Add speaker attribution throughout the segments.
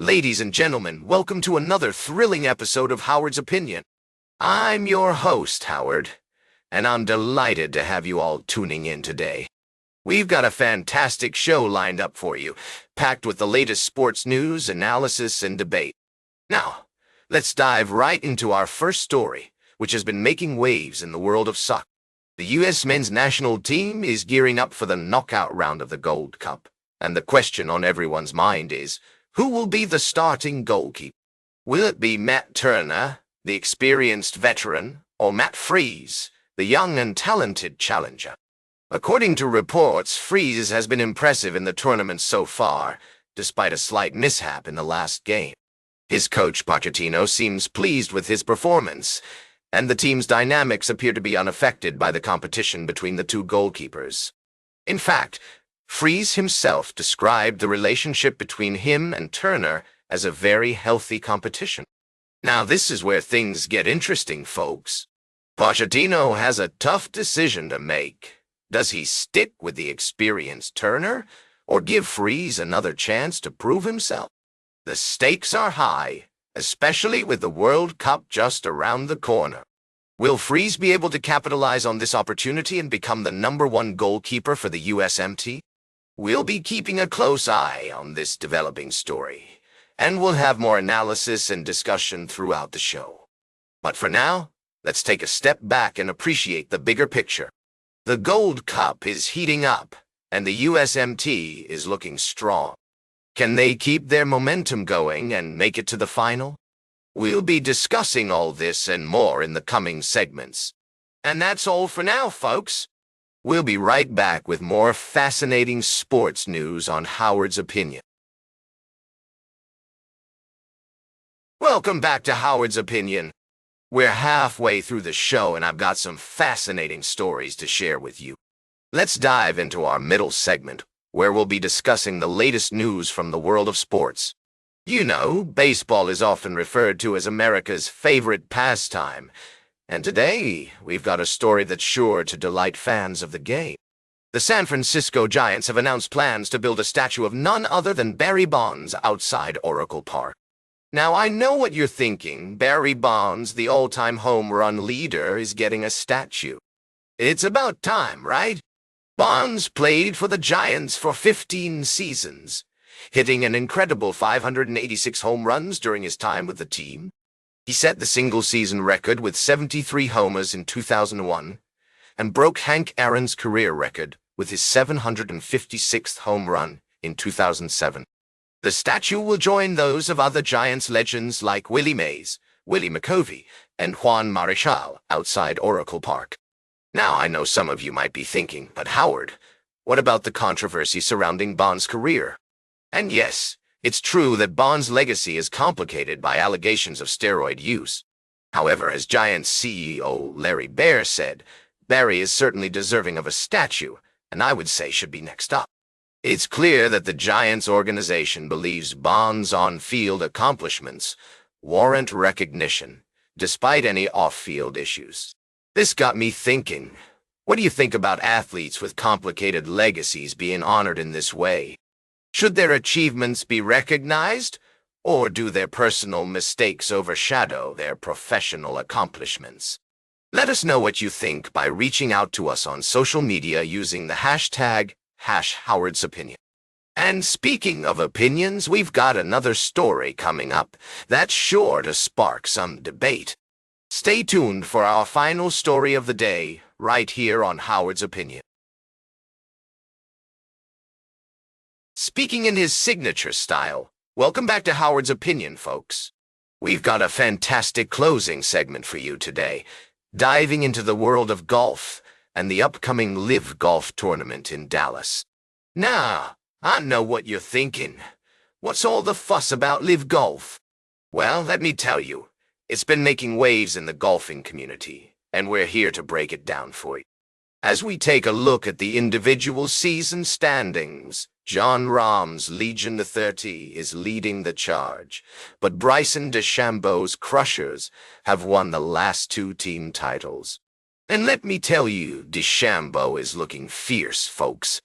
Speaker 1: Ladies and gentlemen, welcome to another thrilling episode of Howard's Opinion. I'm your host, Howard, and I'm delighted to have you all tuning in today. We've got a fantastic show lined up for you, packed with the latest sports news, analysis, and debate. Now, let's dive right into our first story, which has been making waves in the world of soccer. The U.S. men's national team is gearing up for the knockout round of the Gold Cup, and the question on everyone's mind is, who will be the starting goalkeeper? Will it be Matt Turner, the experienced veteran, or Matt Freese, the young and talented challenger? According to reports, Freese has been impressive in the tournament so far, despite a slight mishap in the last game. His coach, Pochettino, seems pleased with his performance, and the team's dynamics appear to be unaffected by the competition between the two goalkeepers. In fact, Freese himself described the relationship between him and Turner as a very healthy competition. Now this is where things get interesting, folks. Pochettino has a tough decision to make. Does he stick with the experienced Turner, or give Freese another chance to prove himself? The stakes are high, especially with the World Cup just around the corner. Will Freese be able to capitalize on this opportunity and become the #1 goalkeeper for the USMT? We'll be keeping a close eye on this developing story, and we'll have more analysis and discussion throughout the show. But for now, let's take a step back and appreciate the bigger picture. The Gold Cup is heating up, and the USMT is looking strong. Can they keep their momentum going and make it to the final? We'll be discussing all this and more in the coming segments. And that's all for now, folks. We'll be right back with more fascinating sports news on Howard's Opinion. Welcome back to Howard's Opinion. We're halfway through the show and I've got some fascinating stories to share with you. Let's dive into our middle segment, where we'll be discussing the latest news from the world of sports. You know, baseball is often referred to as America's favorite pastime. And today, we've got a story that's sure to delight fans of the game. The San Francisco Giants have announced plans to build a statue of none other than Barry Bonds outside Oracle Park. Now, I know what you're thinking. Barry Bonds, the all-time home run leader, is getting a statue. It's about time, right? Bonds played for the Giants for 15 seasons, hitting an incredible 586 home runs during his time with the team. He set the single-season record with 73 homers in 2001 and broke Hank Aaron's career record with his 756th home run in 2007. The statue will join those of other Giants legends like Willie Mays, Willie McCovey, and Juan Marichal outside Oracle Park. Now, I know some of you might be thinking, but Howard, what about the controversy surrounding Bonds' career? And yes, it's true that Bonds' legacy is complicated by allegations of steroid use. However, as Giants CEO Larry Baer said, Barry is certainly deserving of a statue, and I would say should be next up. It's clear that the Giants organization believes Bonds' on-field accomplishments warrant recognition, despite any off-field issues. This got me thinking, what do you think about athletes with complicated legacies being honored in this way? Should their achievements be recognized, or do their personal mistakes overshadow their professional accomplishments? Let us know what you think by reaching out to us on social media using the hashtag #Howard'sOpinion. And speaking of opinions, we've got another story coming up that's sure to spark some debate. Stay tuned for our final story of the day, right here on Howard's Opinion. Speaking in his signature style, welcome back to Howard's Opinion, folks. We've got a fantastic closing segment for you today, diving into the world of golf and the upcoming LIV Golf tournament in Dallas. Now, I know what you're thinking. What's all the fuss about LIV Golf? Well, let me tell you, it's been making waves in the golfing community, and we're here to break it down for you. As we take a look at the individual season standings, Jon Rahm's Legion of 30 is leading the charge, but Bryson DeChambeau's Crushers have won the last 2 team titles. And let me tell you, DeChambeau is looking fierce, folks.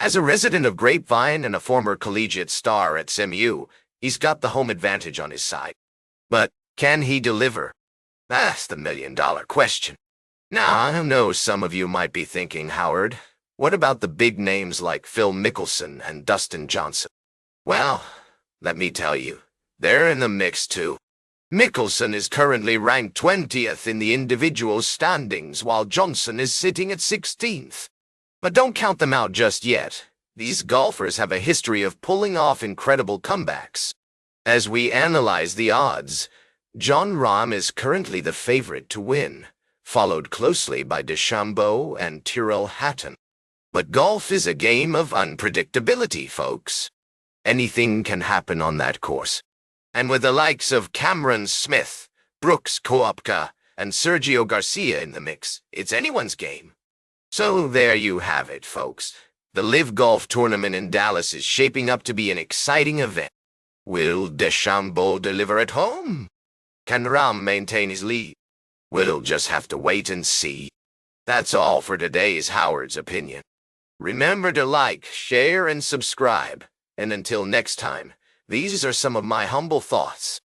Speaker 1: As a resident of Grapevine and a former collegiate star at SMU, He's got the home advantage on his side. But can he deliver? That's the million-dollar question. Now, I know some of you might be thinking, Howard, what about the big names like Phil Mickelson and Dustin Johnson? Well, let me tell you, they're in the mix too. Mickelson is currently ranked 20th in the individual standings, while Johnson is sitting at 16th. But don't count them out just yet. These golfers have a history of pulling off incredible comebacks. As we analyze the odds, Jon Rahm is currently the favorite to win, followed closely by DeChambeau and Tyrrell Hatton. But golf is a game of unpredictability, folks. Anything can happen on that course. And with the likes of Cameron Smith, Brooks Koepka, and Sergio Garcia in the mix, it's anyone's game. So there you have it, folks. The LIV Golf tournament in Dallas is shaping up to be an exciting event. Will DeChambeau deliver at home? Can Rahm maintain his lead? We'll just have to wait and see. That's all for today's Howard's Opinion. Remember to like, share, and subscribe. And until next time, these are some of my humble thoughts.